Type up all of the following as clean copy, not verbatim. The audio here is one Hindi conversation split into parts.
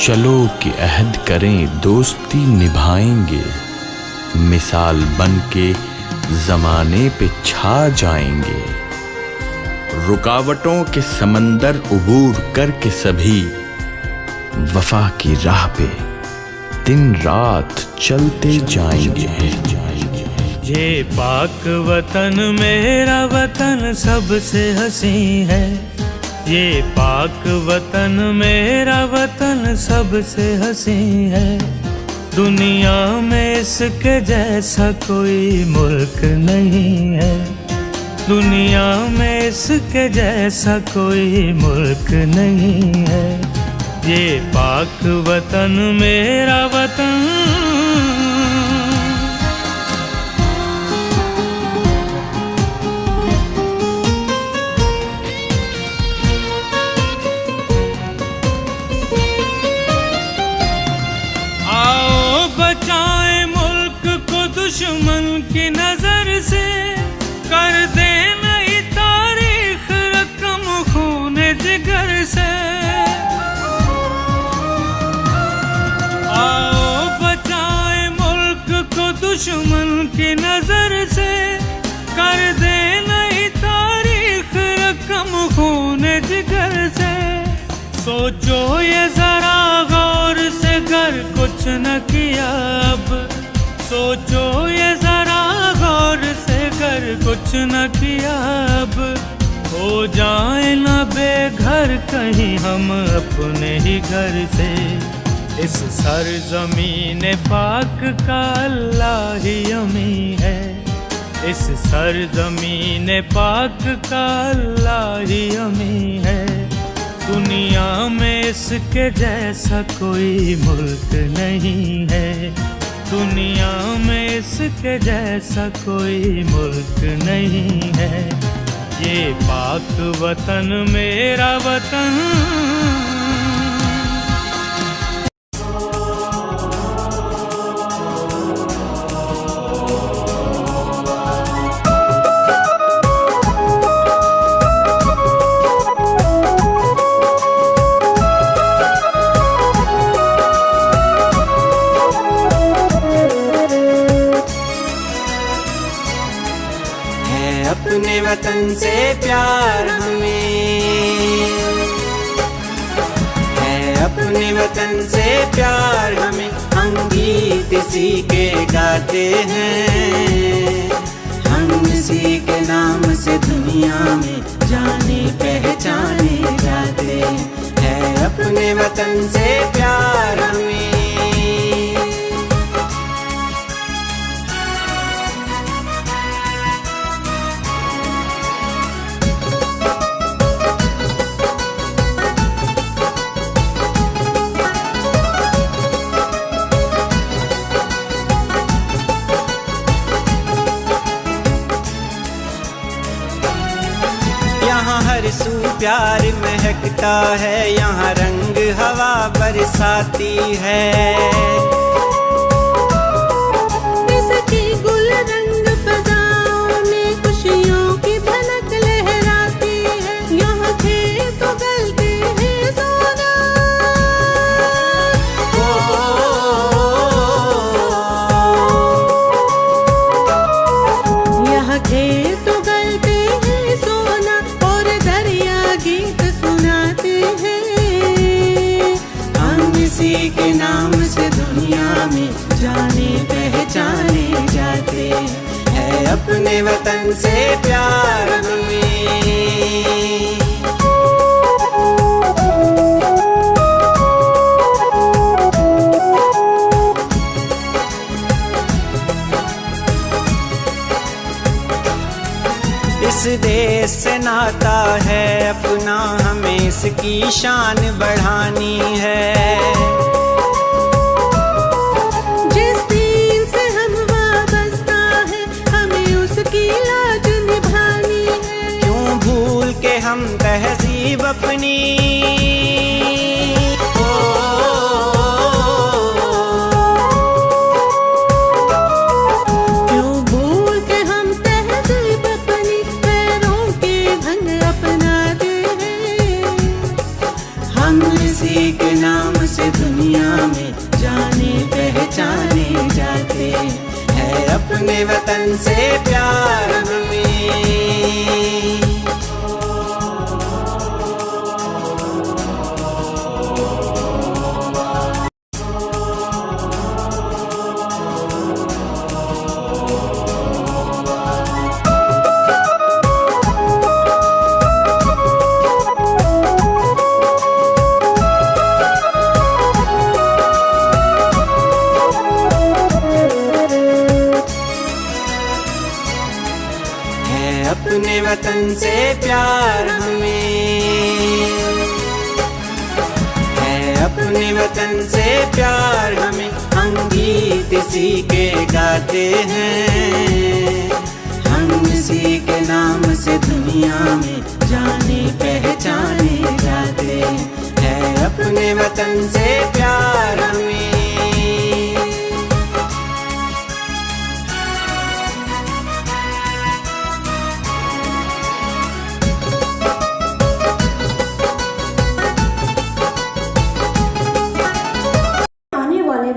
चलो कि अहद करें दोस्ती निभाएंगे, मिसाल बन के ज़माने पे छा जाएंगे। रुकावटों के समंदर उबूर करके सभी वफा की राह पे दिन रात चलते जाएंगे। ये पाक वतन मेरा वतन सबसे हसी है, ये पाक वतन मेरा वतन सबसे हसी है। दुनिया में इसके जैसा कोई मुल्क नहीं है, दुनिया में इसके जैसा कोई मुल्क नहीं है। ये पाक वतन मेरा वतन, आओ बचाएं मुल्क को दुश्मन की नजर से, कर दे नई तारीख रकम खून जिगर से। आओ बचाएं मुल्क को दुश्मन की नजर से, कर दे नई तारीख रकम खून जिगर से। सोचो ये जरा गौर से गर कुछ न किया अब, सोचो ये जरा गौर से गर कुछ न किया अब। हो जाए न बेघर कहीं हम अपने ही घर से। इस सरजमीन पाक का अल्लाह ही अमी है, इस सरजमीन पाक का अल्लाह ही अमी है। दुनिया में इसके जैसा कोई मुल्क नहीं है, दुनिया में इसके जैसा कोई मुल्क नहीं है। ये पाक वतन मेरा वतन, अपने वतन से प्यार हमें है, अपने वतन से प्यार हमें। हम गीत इसी के गाते हैं, हम इसी के नाम से दुनिया में जाने पहचाने जाते हैं। अपने वतन से प्यार हमें। यहाँ हर सू प्यार महकता है, यहाँ रंग हवा बरसाती है। इसकी गुल रंग फजाओं में खुशियों की भनक लहराती है। यहाँ खेत उगलते हैं सोना, यहाँ खेत उगलते हैं सोना और दरिया गीत सुनाते हैं। हम इसी के नाम से दुनिया में जाने पहचाने जाते हैं। अपने वतन से प्यार हमें। इस देश से नाता है अपना, हमें इसकी शान बढ़ानी है। जिस दिन से हम वाबस्ता हैं, हमें उसकी लाज निभानी है। क्यों भूल के हम तहजीब अपनी, क्यों भूल के हम तहजीब अपनी पैरों के ढंग अपनाते हैं। हम इसी के नाम से दुनिया में जाने पहचाने जाते हैं। अपने वतन से प्यार हमें। अपने वतन से प्यार हमें है, अपने वतन से प्यार हमें। हम गीत इसी के गाते हैं, हम इसी के नाम से दुनिया में जाने पहचाने जाते हैं। अपने वतन से प्यार हमें।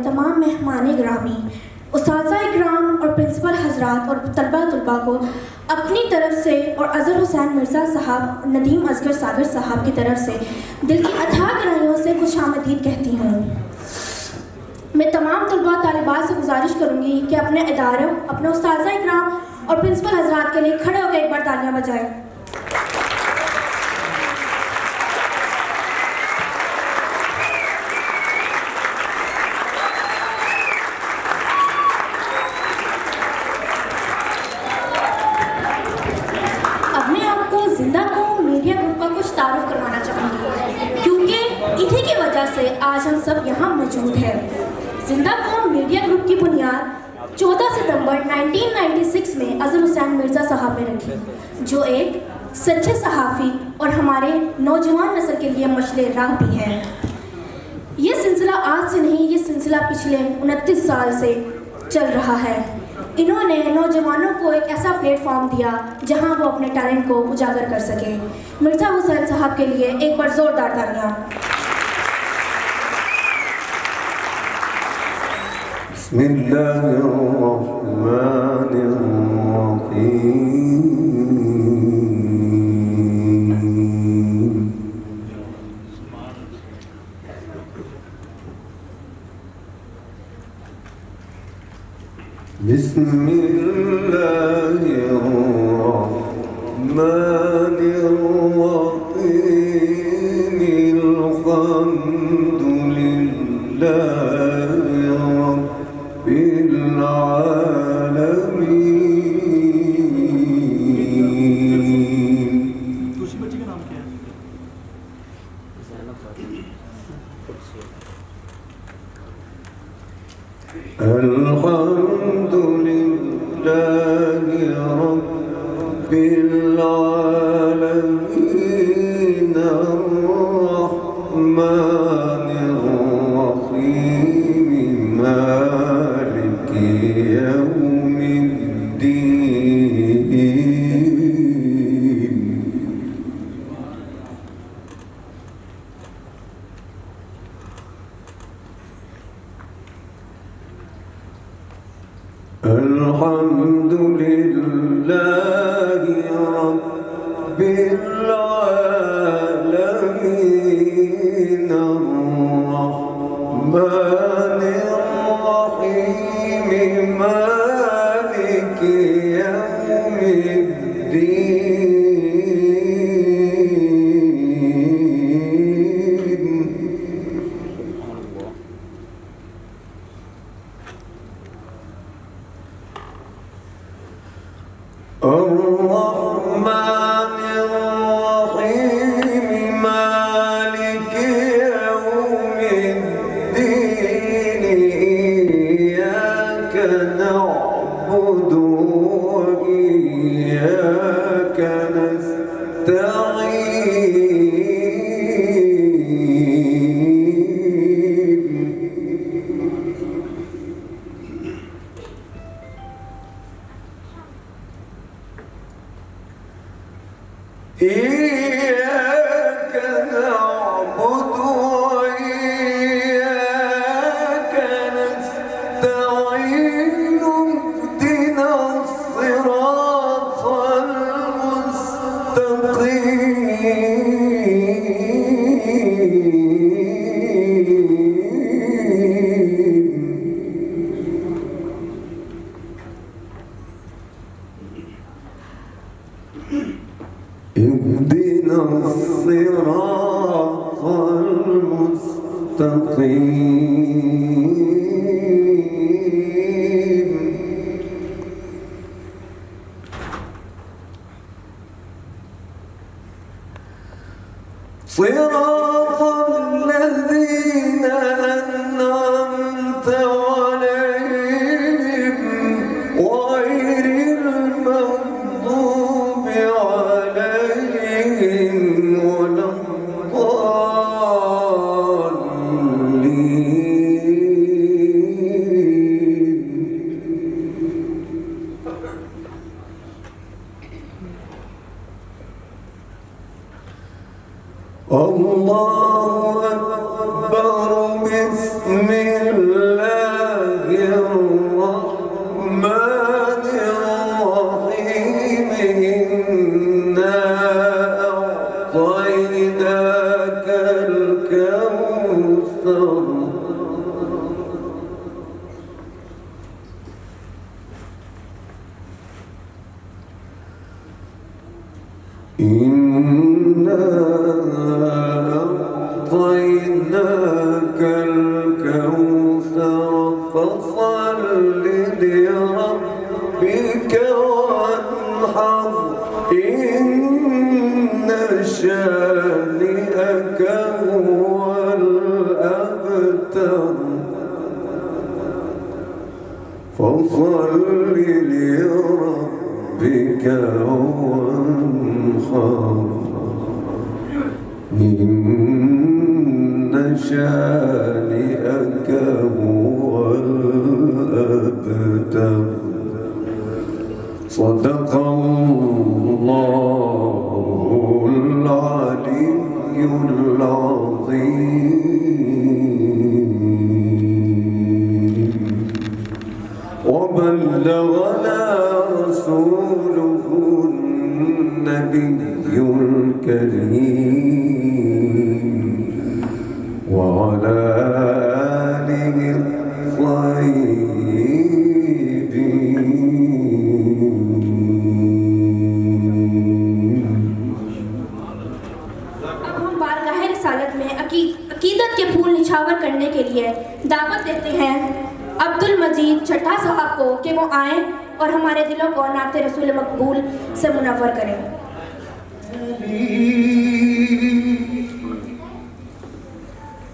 तमाम मेहमान ग्रामी, उस्ताज़ इकराम और प्रिंसिपल हजरात और तलबा को अपनी तरफ से और अज़हर हुसैन मिर्ज़ा साहब और नदीम असगर सागर साहब की तरफ से दिल की अथाह गहराइयों से खुशामदीद कहती हूँ। मैं तमाम तलबा तालिबात से गुजारिश करूँगी कि अपने इदारों, अपने उस्ताज़ इकराम और प्रिंसिपल हजरात के लिए खड़े होकर एक बार तालियाँ बजाएँ। से आज हम सब यहाँ मौजूद हैं। जिंदा कौम मीडिया ग्रुप की बुनियाद 14 सितंबर 1996 में अज़हर हुसैन मिर्ज़ा साहब ने रखी, जो एक सच्चे सहाफ़ी और हमारे नौजवान नस्ल के लिए मशले राह भी हैं। ये सिलसिला आज से नहीं, ये सिलसिला पिछले 29 साल से चल रहा है। इन्होंने नौजवानों को एक ऐसा प्लेटफॉर्म दिया जहां वो अपने टैलेंट को उजागर कर सके। मिर्ज़ा हुसैन साहब के लिए एक बार ज़ोरदार तालियां।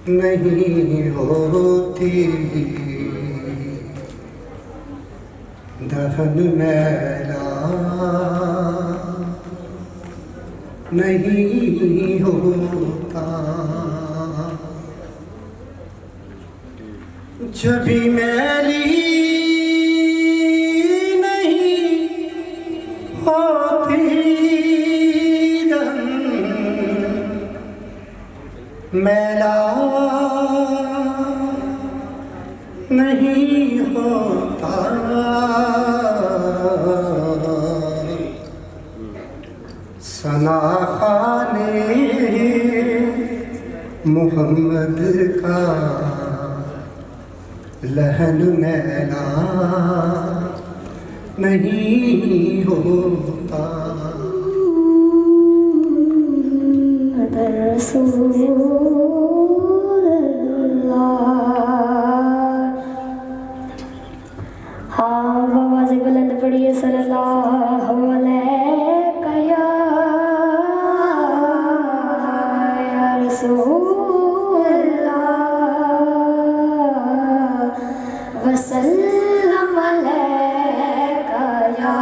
नहीं होती दफन मैला नहीं होता जब भी मैली नहीं होती मैला नहीं होता सना खाने मोहम्मद का लहन मैला नहीं होता हाँ बाबा से बुलंद पढ़िए सल्लल्लाहु अलैहि या रसूलल्लाह वसल्लम अलैका या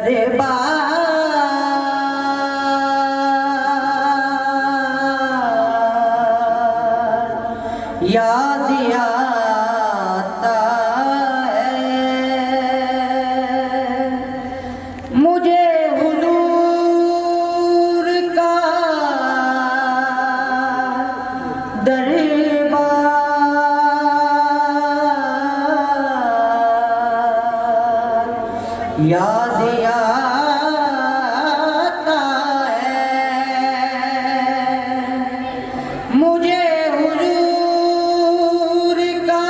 दरबार याद आता है मुझे हुजूर का दरबार याद आता है मुझे हुजूर का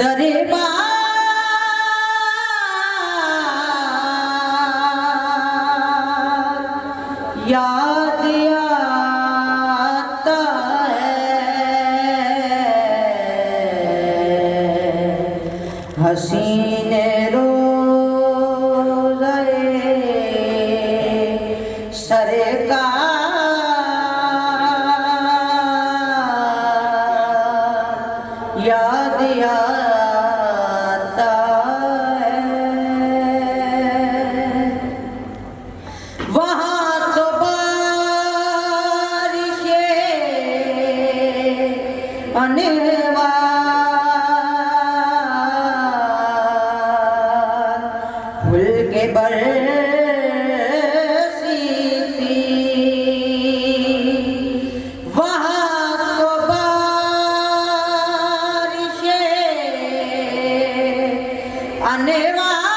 दरबार याद आता है हसीन रोज़े सरकार याद आता है वहाँ तो बारिशें अनवार खुल के बरसी थी वहाँ तो बारिशें अनवार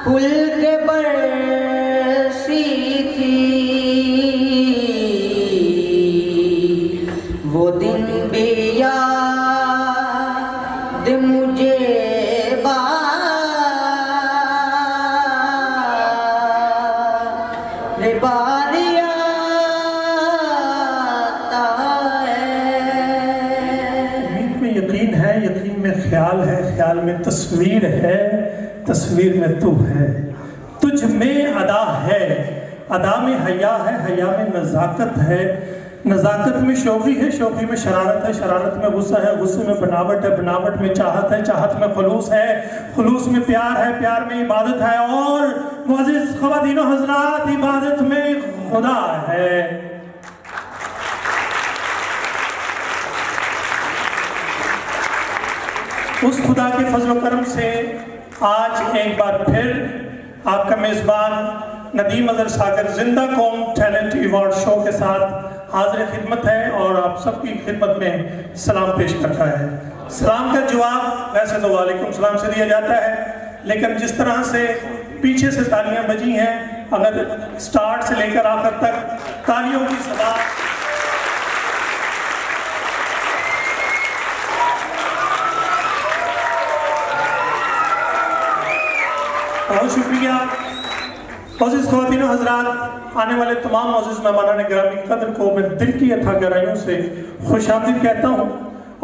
खुल के बरसी थी वो दिन भी याद मुझे बार आता है उम्मीद में यकीन है, यकीन में ख्याल है, ख्याल में तस्वीर है, तस्वीर में तू है। तुझ में अदा है, अदा में हया है, हया में नज़ाकत है, नज़ाकत में शौक़ी है, शौक़ी में शरारत है, शरारत में गुस्सा है, गुस्से में बनावट है, बनावट में चाहत है, चाहत में खुलूस है, खुलूस में प्यार है, प्यार में इबादत है और मुअज़्ज़िज़ ख़वातीन व हज़रात इबादत में खुदा है। उस खुदा के फजल करम से आज एक बार फिर आपका मेज़बान नदीम अज़हर सागर जिंदा कौम टैलेंट अवार्ड शो के साथ हाजिर खिदमत है और आप सबकी खिदमत में सलाम पेश करता है। सलाम का जवाब वैसे तो वालेकुम सलाम से दिया जाता है, लेकिन जिस तरह से पीछे से तालियां बजी हैं, अगर स्टार्ट से लेकर आखिर तक तालियों की सदा बहुत शुक्रिया। मुअज़्ज़िज़ ख़वातीन व हज़रात, आने वाले तमाम मुअज़्ज़िज़ मेहमानान गिरामी कदर को मैं दिल की अथाह गहराइयों से खुशामदीद कहता हूँ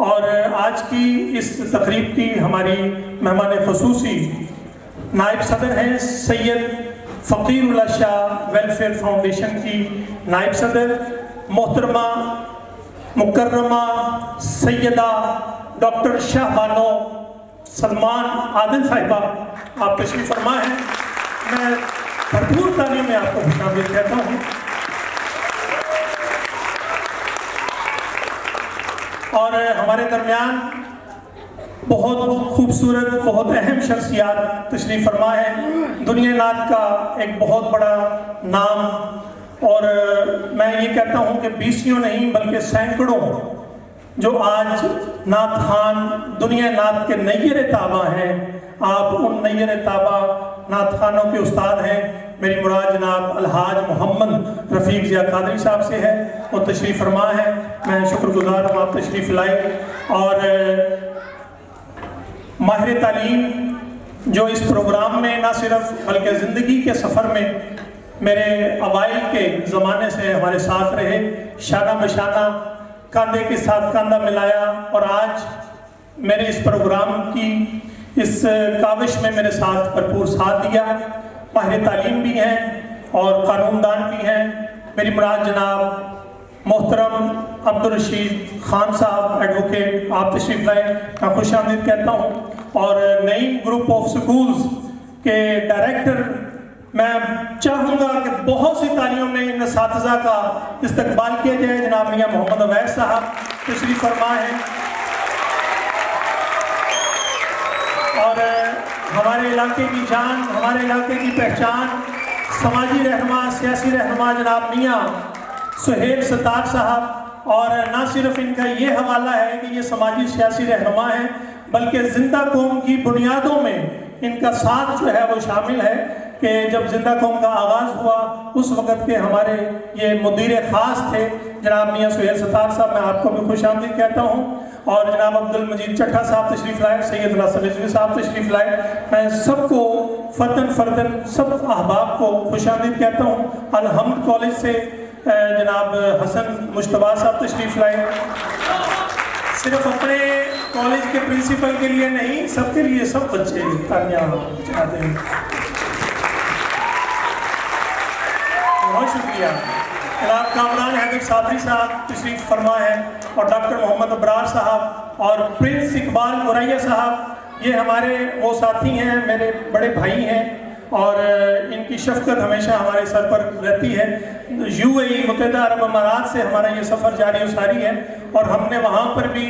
और आज की इस तकरीब की हमारी मेहमान ख़ुसूसी नायब सदर हैं सैयद फ़कीरुल्लाह शाह वेलफेयर फाउंडेशन की नायब सदर मोहतरमा मुकर्रमा सैयदा डॉक्टर शाहबानो सलमान आदिल साहिबा, आप तशरीफ़ फरमा हैं। मैं भरपूर तालियों में आपको खुशामदीद कहता हूँ। और हमारे दरमियान बहुत खूबसूरत, बहुत अहम शख्सियात तशरीफ़ फरमा है। दुनिया नात का एक बहुत बड़ा नाम, और मैं ये कहता हूँ कि 20 नहीं बल्कि सैकड़ों जो आज नात खान दुनिया नात के नैयर ताबा हैं, आप उन नैयर ताबा नात खानों के उस्ताद हैं। मेरी मुराद जनाब अलहाज मोहम्मद रफ़ीक ज़िया कादरी साहब से है, वो तशरीफ़ फरमा है। मैं शुक्रगुज़ार हूँ आप तशरीफ़ लाई। और माहिर तालीम जो इस प्रोग्राम में ना सिर्फ बल्कि ज़िंदगी के सफ़र में मेरे अवाइल के ज़माने से हमारे साथ रहे, शाना बशाना कंधे के साथ कंधा मिलाया और आज मेरे इस प्रोग्राम की इस काविश में मेरे साथ भरपूर साथ दिया। माहिर तालीम भी हैं और कानूनदान भी हैं। मेरी मुराद जनाब मोहतरम अब्दुल रशीद खान साहब एडवोकेट, आप तशरीफ लाए, मैं खुश आमदीद कहता हूँ। और नई ग्रुप ऑफ स्कूल्स के डायरेक्टर, मैं चाहूँगा कि बहुत सी तालियों में इन असातिज़ा का इस्तकबाल किया जाए। जनाब मियाँ मोहम्मद अवैस साहब तशरीफ फरमा है और हमारे इलाके की जान, हमारे इलाके की पहचान, समाजी रहनुमा, सियासी रहनुमा जनाब मियाँ सुहेल सत्तार साहब। और ना सिर्फ इनका ये हवाला है कि ये समाजी सियासी रहनुमा है, बल्कि जिंदा कौम की बुनियादों में इनका साथ जो है वो शामिल है कि जब जिंदा कौम का आगाज़ हुआ उस वक़्त के हमारे ये मुदीर ख़ास थे जनाब मियाँ सुहेल सत्तार साहब, मैं आपको भी खुश आमदीद कहता हूँ। और जनाब अब्दुल मजीद चट्ठा साहब तशरीफ़ लाए, सैयद नासिर रिजवी साहब तशरीफ़ लाए। मैं सबको फ़र्दन सब अहबाब को खुश आमदीद कहता हूँ। अलहम्द कॉलेज से जनाब हसन मुश्तबा साहब तशरीफ़ लाए। सिर्फ अपने कॉलेज के प्रिंसिपल के लिए नहीं, सबके लिए, सब बच्चे तालियां चाहते हैं। बहुत शुक्रिया। जनाब कामरान हैदर साबरी साहब तशरीफ़ फरमा है और डॉक्टर मोहम्मद अबरार साहब और प्रिंस इकबाल मुरैया साहब, ये हमारे वो साथी हैं, मेरे बड़े भाई हैं और इनकी शफ़क़त हमेशा हमारे सर पर रहती है। UAE मुत्तहिदा अरब अमारात से हमारा ये सफ़र जारी सारी है और हमने वहाँ पर भी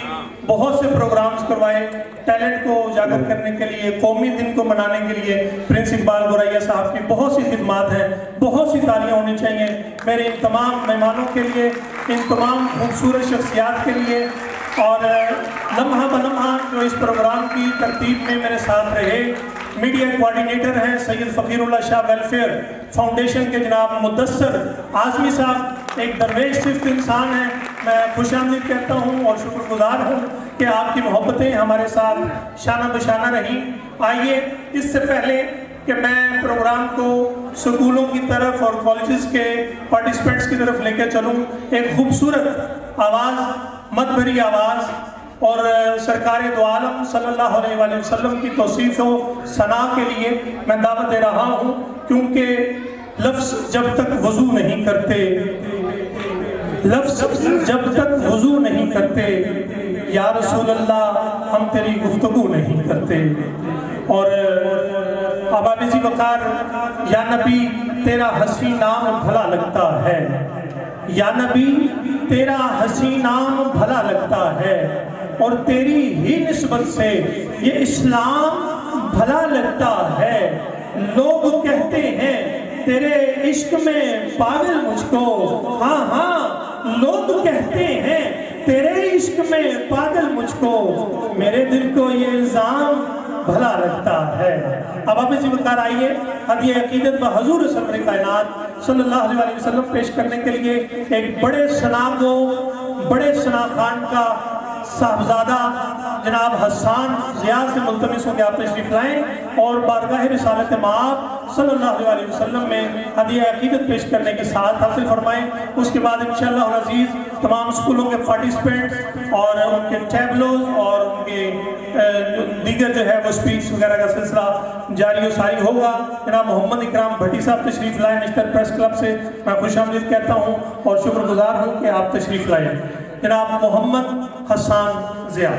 बहुत से प्रोग्राम्स करवाए टैलेंट को उजागर करने के लिए, कौमी दिन को मनाने के लिए। प्रिंस इकबाल मुरैया साहब की बहुत सी खिदमात हैं, बहुत सी तालियाँ होनी चाहिए मेरे इन तमाम मेहमानों के लिए, इन तमाम खूबसूरत शख्सियात के लिए। और लम्हा बलम्हा जो इस प्रोग्राम की तरतीब में मेरे साथ रहे, मीडिया कोऑर्डिनेटर हैं सैयद फ़कीरुल्लाह शाह वेलफेयर फाउंडेशन के जनाब मुदस्सर आज़मी साहब, एक दरवेश सिर्फ इंसान हैं। मैं खुश आमदीद कहता हूँ और शुक्रगुजार हूँ कि आपकी मोहब्बतें हमारे साथ शाना बशाना रहीं। आइए, इससे पहले कि मैं प्रोग्राम को स्कूलों की तरफ और कॉलेजेस के पार्टिसिपेंट्स की तरफ लेकर चलूँ, एक खूबसूरत आवाज़, मत भरी आवाज़ और सरकार दो आलम सल्लल्लाहु अलैहि वसल्लम की तौसीफ़ व सना के लिए मैं दावत दे रहा हूँ। क्योंकि लफ्ज़ जब तक वज़ू नहीं करते, लफ्ज़ जब तक वज़ू नहीं करते, या रसूल अल्लाह हम तेरी गुफ्तगू नहीं करते। और अबाबिज़ी वक़ार, या नबी तेरा हसी नाम भला लगता है, या नबी तेरा हसी नाम भला लगता है, और तेरी ही निस्बत से ये इस्लाम भला लगता है। लोग कहते हैं तेरे इश्क में पागल मुझको, हाँ हाँ लोग कहते हैं तेरे इश्क में पागल मुझको, मेरे दिल को ये इल्ज़ाम भला लगता है। अब आप इसी प्रकार आइए, हदिया अकीदत व हुजूर सरवर कायनात सल्लल्लाहु अलैहि वसल्लम पेश करने के लिए एक बड़े सनागो, बड़े सना खान का साहबजादा जनाब हसन ज़िया से मुल्तमिस होकर आप तशरीफ़ लाएँ और बारगाह रिसालत माब सल्लल्लाहु अलैहि वसल्लम में हदिया अकीदत पेश करने की साथ हासिल फरमाएँ। उसके बाद इंशाअल्लाह अज़ीज़ तमाम स्कूलों के पार्टिसिपेंट्स और उनके टैबलोज और उनके दीगर जो है वो स्पीच वगैरह का सिलसिला जारी व सारी होगा। जनाब मोहम्मद इकराम भट्टी साहब तशरीफ़ लाए नेशनल प्रेस क्लब से, मैं खुश आमदीद कहता हूँ और शुक्रगुजार हूँ कि आप तशरीफ़ लाए। जनाब मोहम्मद हसन ज़िया।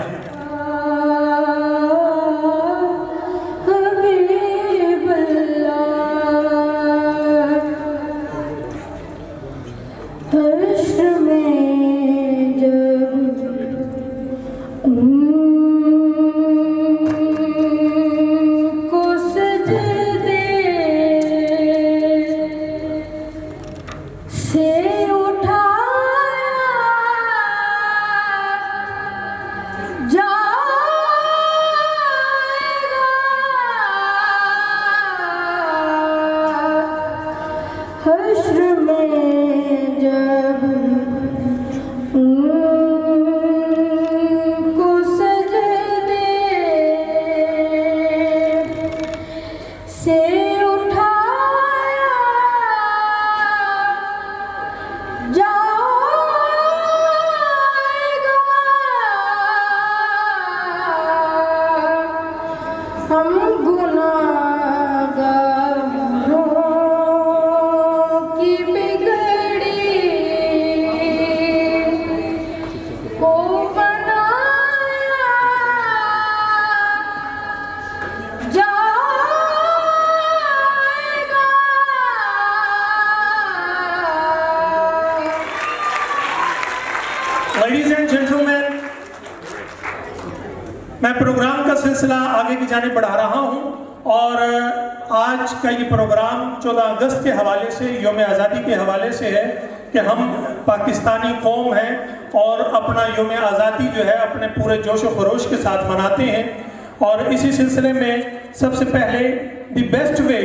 जा लेडीज एंड जेंटलमैन, मैं प्रोग्राम का सिलसिला आगे की जाने बढ़ा रहा हूं और आज का ये प्रोग्राम 14 अगस्त के हवाले से, योम आज़ादी के हवाले से है कि हम पाकिस्तानी कौम हैं और अपना योम आज़ादी जो है अपने पूरे जोश व खरोश के साथ मनाते हैं। और इसी सिलसिले में सबसे पहले the best way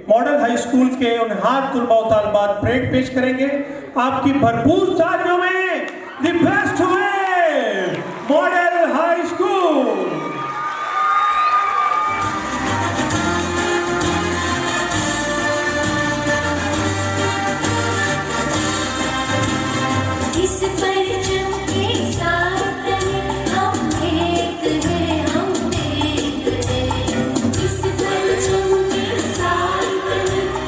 model high school के उनहार तुलबा व तालबात परेड पेश करेंगे। आपकी भरपूर तालियों में the best way model high school. इस परचम के साथ हम एक हैं, हम एक हैं। इस परचम के साथ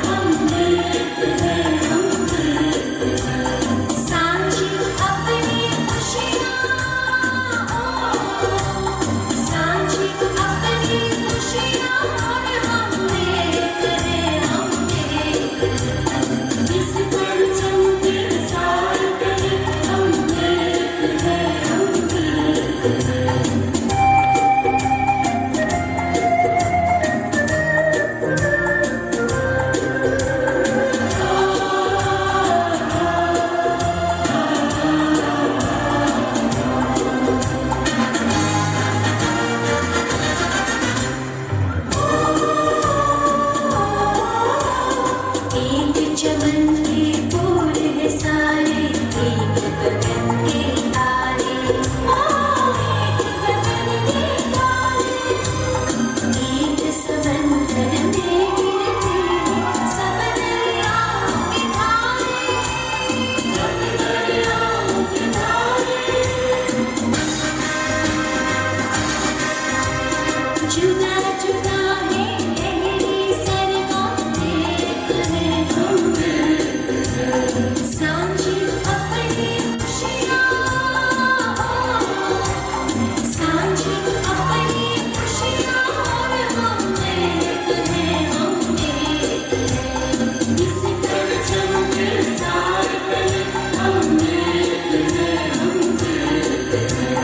हम एक हैं, हम एक हैं। सांझी अपनी खुशियाँ, सांझी अपनी खुशियाँ और हम एक हैं, हम एक हैं। इस परचम के साथ चमन के फूल है सारे, एक गगन के तारे, एक गगन के तारे, एक समंदर में गिरते सब दरियाओं के धारे, सब दरियाओं के धारे। जुदा जुदा है गहरी सरगम, एक है हम सांझी अपनी खुशियाँ, सांझी अपनी खुशियाँ और हम एक हैं, हम एक हैं। इस परचम के साथ हम एक हैं, हम एक हैं।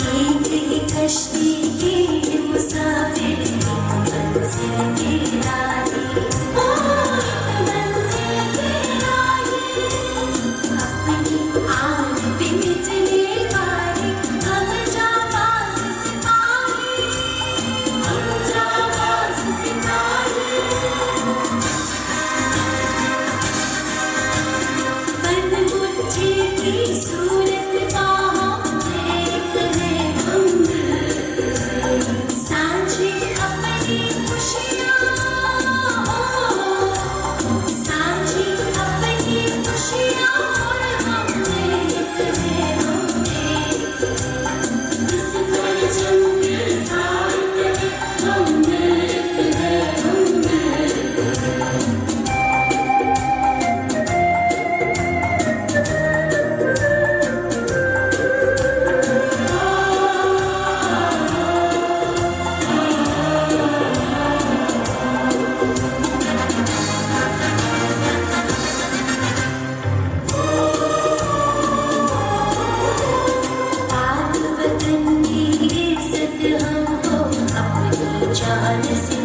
एक ही कश्ती के मुसाफिर, एक मंजिल के राही, एक मंजिल के राही। अपनी आग पे मिटने वाले हम जाबाज सिपाही, हम जाबाज सिपाही। बंद मुट्ठी की सूरत का हम एक हैं, हम सांझी अपनी खुशियाँ, सांझी अपनी खुशियाँ और हम एक हैं, हम एक हैं। इस परचम के साथ हम एक हैं, हम एक हैं। पाक वतन की इज्जत हमको अपनी जान से